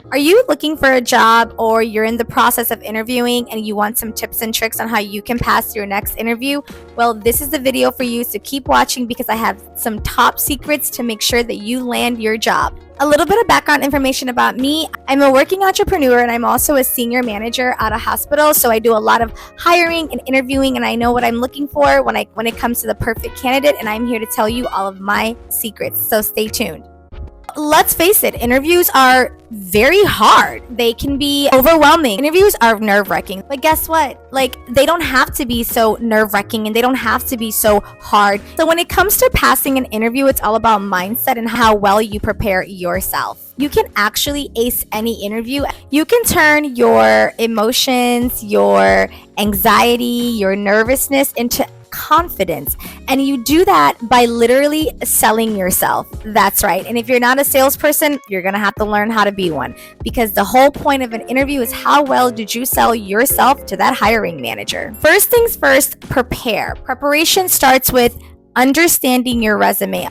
Are you looking for a job or you're in the process of interviewing and you want some tips and tricks on how you can pass your next interview? Well, this is the video for you, so keep watching because I have some top secrets to make sure that you land your job. A little bit of background information about me. I'm a working entrepreneur and I'm also a senior manager at a hospital. So I do a lot of hiring and interviewing, and I know what I'm looking for when it comes to the perfect candidate, and I'm here to tell you all of my secrets. So stay tuned. Let's face it, interviews are very hard. They can be overwhelming. Interviews are nerve-wracking. But guess what? They don't have to be so nerve-wracking and they don't have to be so hard. So when it comes to passing an interview, it's all about mindset and how well you prepare yourself. You can actually ace any interview. You can turn your emotions, your anxiety, your nervousness into confidence, and you do that by literally selling yourself. That's right. And if you're not a salesperson, you're gonna have to learn how to be one, because the whole point of an interview is how well did you sell yourself to that hiring manager. First things first, prepare. Preparation starts with understanding your resume.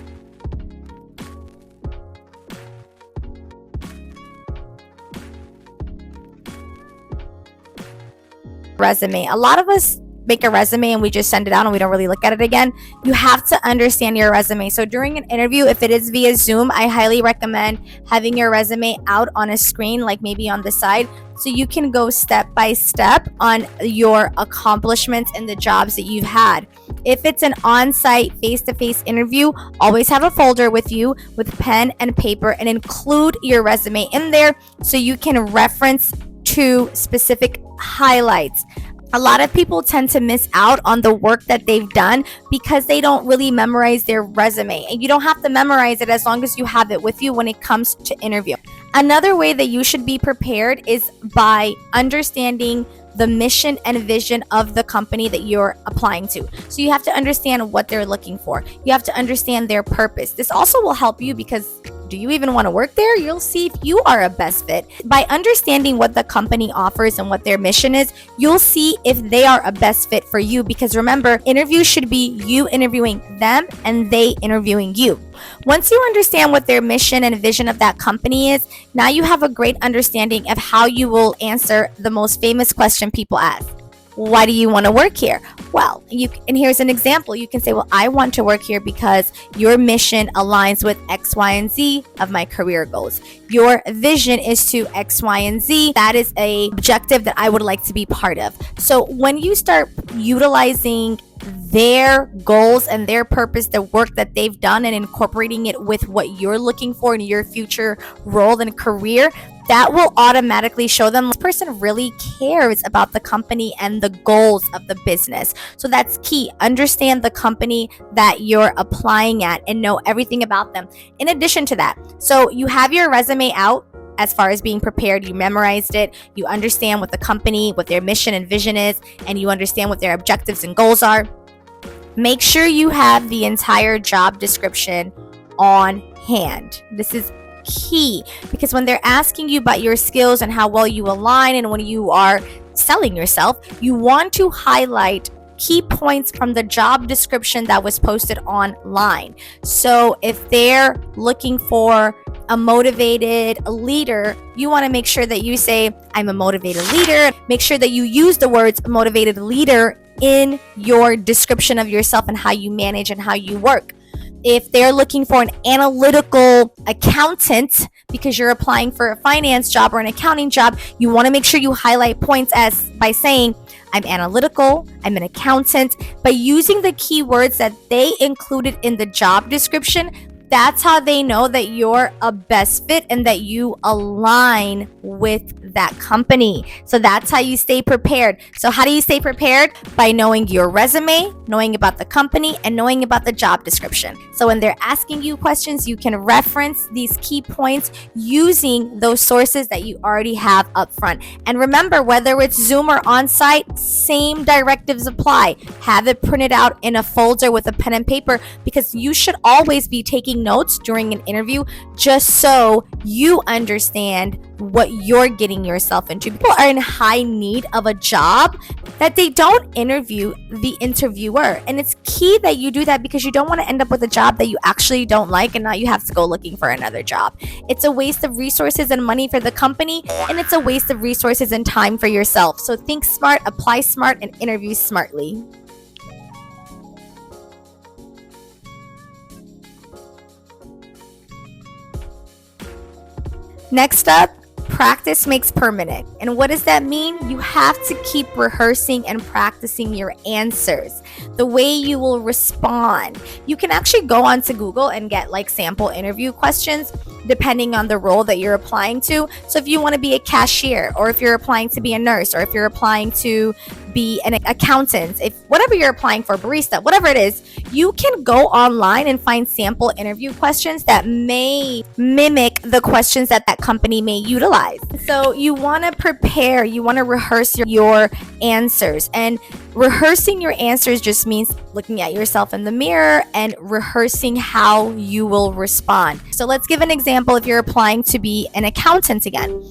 A lot of us make a resume and we just send it out and we don't really look at it again. You have to understand your resume. So during an interview, if it is via Zoom, I highly recommend having your resume out on a screen, like maybe on the side, so you can go step by step on your accomplishments and the jobs that you've had. If it's an on-site face-to-face interview, always have a folder with you with pen and paper and include your resume in there so you can reference to specific highlights. A lot of people tend to miss out on the work that they've done because they don't really memorize their resume. And you don't have to memorize it as long as you have it with you when it comes to interview. Another way that you should be prepared is by understanding the mission and vision of the company that you're applying to. So you have to understand what they're looking for. You have to understand their purpose. This also will help you because do you even want to work there? You'll see if you are a best fit. By understanding what the company offers and what their mission is, you'll see if they are a best fit for you, because remember, interviews should be you interviewing them and they interviewing you. Once you understand what their mission and vision of that company is, now you have a great understanding of how you will answer the most famous question people ask. Why do you want to work here? Well, and here's an example. You can say, well, I want to work here because your mission aligns with X, Y, and Z of my career goals. Your vision is to X, Y, and Z. That is an objective that I would like to be part of. So when you start utilizing their goals and their purpose, the work that they've done, and incorporating it with what you're looking for in your future role and career, that will automatically show them this person really cares about the company and the goals of the business. So that's key. Understand the company that you're applying at and know everything about them. In addition to that, so you have your resume out. As far as being prepared, you memorized it, you understand what the company, what their mission and vision is, and you understand what their objectives and goals are. Make sure you have the entire job description on hand. This is key, because when they're asking you about your skills and how well you align, and when you are selling yourself, you want to highlight key points from the job description that was posted online. So if they're looking for a motivated leader, you want to make sure that you say, I'm a motivated leader. Make sure that you use the words motivated leader in your description of yourself and how you manage and how you work. If they're looking for an analytical accountant because you're applying for a finance job or an accounting job, you want to make sure you highlight points as by saying, I'm analytical, I'm an accountant, by using the keywords that they included in the job description. That's how they know that you're a best fit and that you align with that company. So that's how you stay prepared. So how do you stay prepared? By knowing your resume, knowing about the company, and knowing about the job description. So when they're asking you questions, you can reference these key points using those sources that you already have up front. And remember, whether it's Zoom or on-site, same directives apply. Have it printed out in a folder with a pen and paper, because you should always be taking taking notes during an interview just so you understand what you're getting yourself into. People are in high need of a job that they don't interview the interviewer. And it's key that you do that because you don't want to end up with a job that you actually don't like and now you have to go looking for another job. It's a waste of resources and money for the company, and it's a waste of resources and time for yourself. So think smart, apply smart, and interview smartly. Next up, practice makes permanent. And what does that mean? You have to keep rehearsing and practicing your answers, the way you will respond. You can actually go onto Google and get like sample interview questions depending on the role that you're applying to. So if you want to be a cashier, or if you're applying to be a nurse, or if you're applying to be an accountant, if whatever you're applying for, barista, whatever it is, you can go online and find sample interview questions that may mimic the questions that that company may utilize. So you want to prepare, you want to rehearse your answers. And rehearsing your answers just means looking at yourself in the mirror and rehearsing how you will respond. So let's give an example. If you're applying to be an accountant again,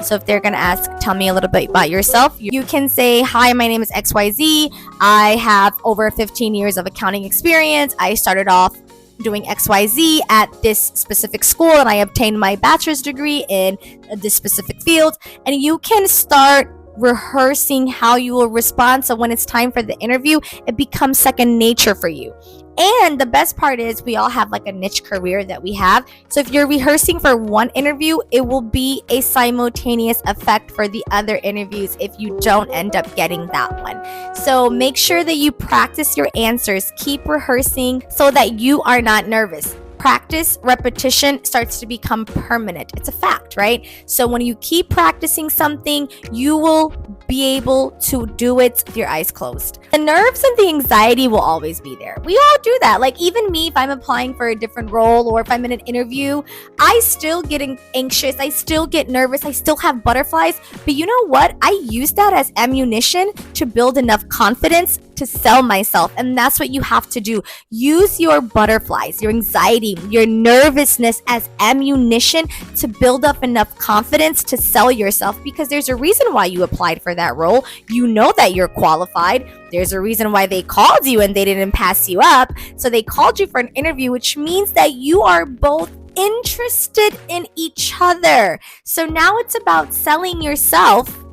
so if they're going to ask, tell me a little bit about yourself, you can say, hi, my name is XYZ. I have over 15 years of accounting experience. I started off doing XYZ at this specific school and I obtained my bachelor's degree in this specific field. And you can start rehearsing how you will respond, so when it's time for the interview, it becomes second nature for you. And the best part is we all have like a niche career that we have. So if you're rehearsing for one interview, it will be a simultaneous effect for the other interviews if you don't end up getting that one. So make sure that you practice your answers. Keep rehearsing so that you are not nervous. Practice, repetition starts to become permanent. It's a fact, right? So when you keep practicing something, you will be able to do it with your eyes closed. The nerves and the anxiety will always be there. We all do that. Like even me, if I'm applying for a different role or if I'm in an interview, I still get anxious. I still get nervous. I still have butterflies. But you know what? I use that as ammunition to build enough confidence to sell myself. And that's what you have to do. Use your butterflies, your anxiety, your nervousness as ammunition to build up enough confidence to sell yourself, because there's a reason why you applied for that role. You know that you're qualified. There's a reason why they called you and they didn't pass you up. So they called you for an interview, which means that you are both interested in each other. So now it's about selling yourself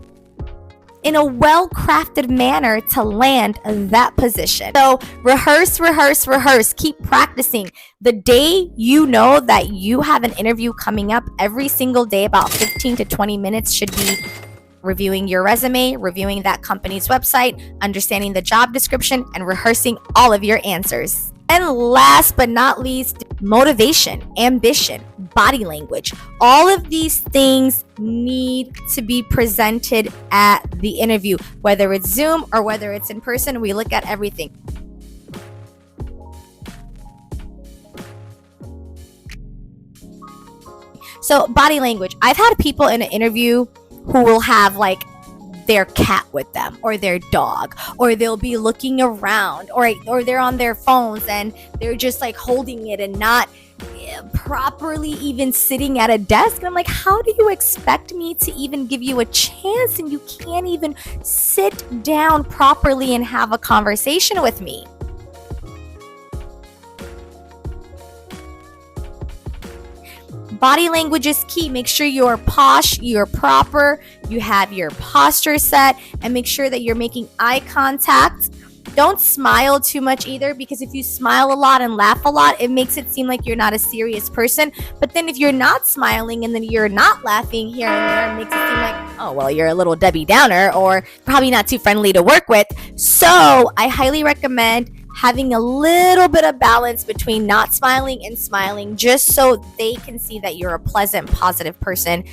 in a well-crafted manner to land that position. So rehearse, rehearse, rehearse. Keep practicing. The day you know that you have an interview coming up, every single day, about 15 to 20 minutes should be reviewing your resume, reviewing that company's website, understanding the job description, and rehearsing all of your answers. And last but not least, motivation, ambition, body language. All of these things need to be presented at the interview, whether it's Zoom or whether it's in person. We look at everything. So body language. I've had people in an interview who will have like their cat with them or their dog, or they'll be looking around, or they're on their phones and they're just like holding it and not properly even sitting at a desk. And I'm like, how do you expect me to even give you a chance and you can't even sit down properly and have a conversation with me? Body language is key. Make sure you're posh, you're proper, you have your posture set, and make sure that you're making eye contact. Don't smile too much either, because if you smile a lot and laugh a lot, it makes it seem like you're not a serious person. But then if you're not smiling and then you're not laughing here and there, it makes it seem like, oh, well, you're a little Debbie Downer or probably not too friendly to work with. So I highly recommend having a little bit of balance between not smiling and smiling, just so they can see that you're a pleasant, positive person,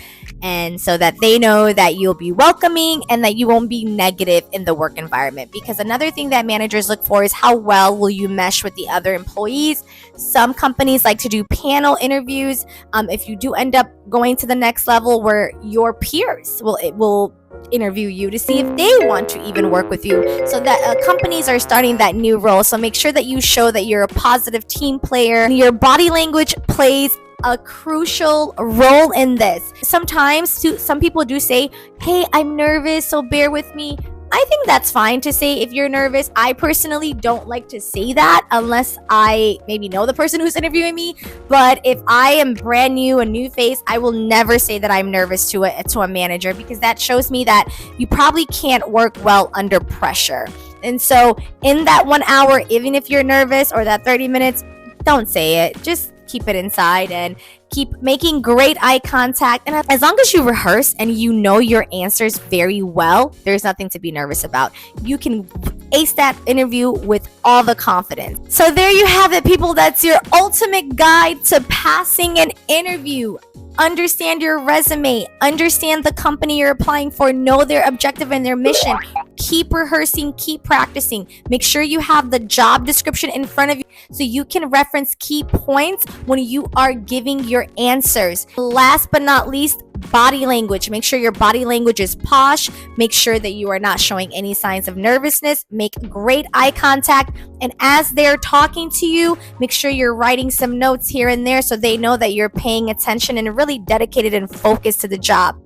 and so that they know that you'll be welcoming and that you won't be negative in the work environment. Because another thing that managers look for is how well will you mesh with the other employees. Some companies like to do panel interviews. If you do end up going to the next level, where your peers will interview you to see if they want to even work with you. So that companies are starting that new role. So make sure that you show that you're a positive team player. Your body language plays a crucial role in this. Sometimes some people do say, hey, I'm nervous, so bear with me. I think that's fine to say if you're nervous. I personally don't like to say that unless I maybe know the person who's interviewing me. But if I am brand new, a new face, I will never say that I'm nervous to a manager, because that shows me that you probably can't work well under pressure. And so in that 1 hour, even if you're nervous, or that 30 minutes, don't say it. Just keep it inside and keep making great eye contact. And as long as you rehearse and you know your answers very well, there's nothing to be nervous about. You can ace that interview with all the confidence. So there you have it, people. That's your ultimate guide to passing an interview. Understand your resume, understand the company you're applying for, know their objective and their mission. Keep rehearsing, keep practicing. Make sure you have the job description in front of you so you can reference key points when you are giving your answers. Last but not least, body language. Make sure your body language is posh. Make sure that you are not showing any signs of nervousness. Make great eye contact. And as they're talking to you, make sure you're writing some notes here and there so they know that you're paying attention and really dedicated and focused to the job.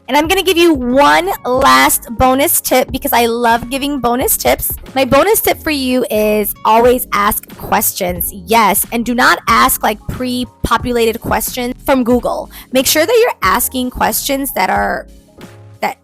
And I'm going to give you one last bonus tip, because I love giving bonus tips. My bonus tip for you is always ask questions. Yes, and do not ask like pre-populated questions from Google. Make sure that you're asking questions that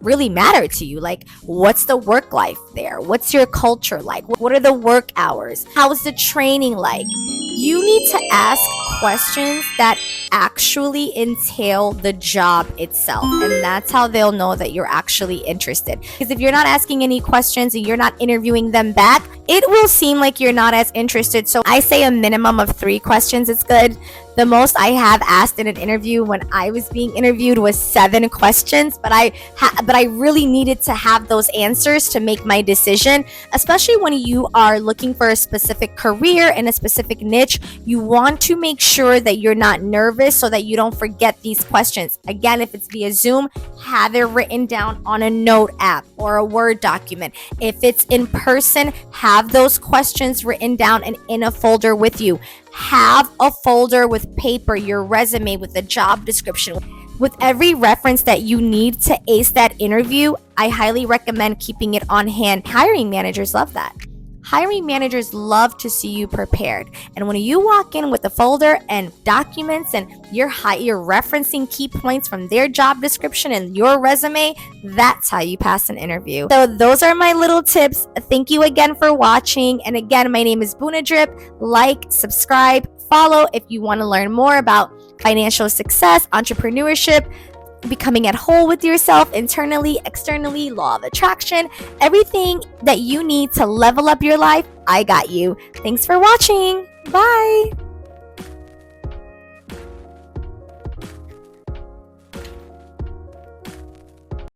really matter to you. Like, what's the work life there? What's your culture like? What are the work hours? How is the training like? You need to ask questions that actually entail the job itself, and that's how they'll know that you're actually interested. Because if you're not asking any questions and you're not interviewing them back, it will seem like you're not as interested. So I say a minimum of 3 questions is good. The most I have asked in an interview when I was being interviewed was 7 questions, but I really needed to have those answers to make my decision. Especially when you are looking for a specific career in a specific niche, you want to make sure that you're not nervous so that you don't forget these questions. Again, if it's via Zoom, have it written down on a note app or a Word document. If it's in person, have those questions written down and in a folder with you. Have a folder with paper, your resume with the job description, with every reference that you need to ace that interview. I highly recommend keeping it on hand. Hiring managers love that. Hiring managers love to see you prepared. And when you walk in with a folder and documents and you're referencing key points from their job description and your resume, that's how you pass an interview. So those are my little tips. Thank you again for watching. And again, my name is Buna Drip. Like, subscribe, follow if you want to learn more about financial success, entrepreneurship, becoming at whole with yourself internally, externally, law of attraction, everything that you need to level up your life. I got you. Thanks for watching. Bye.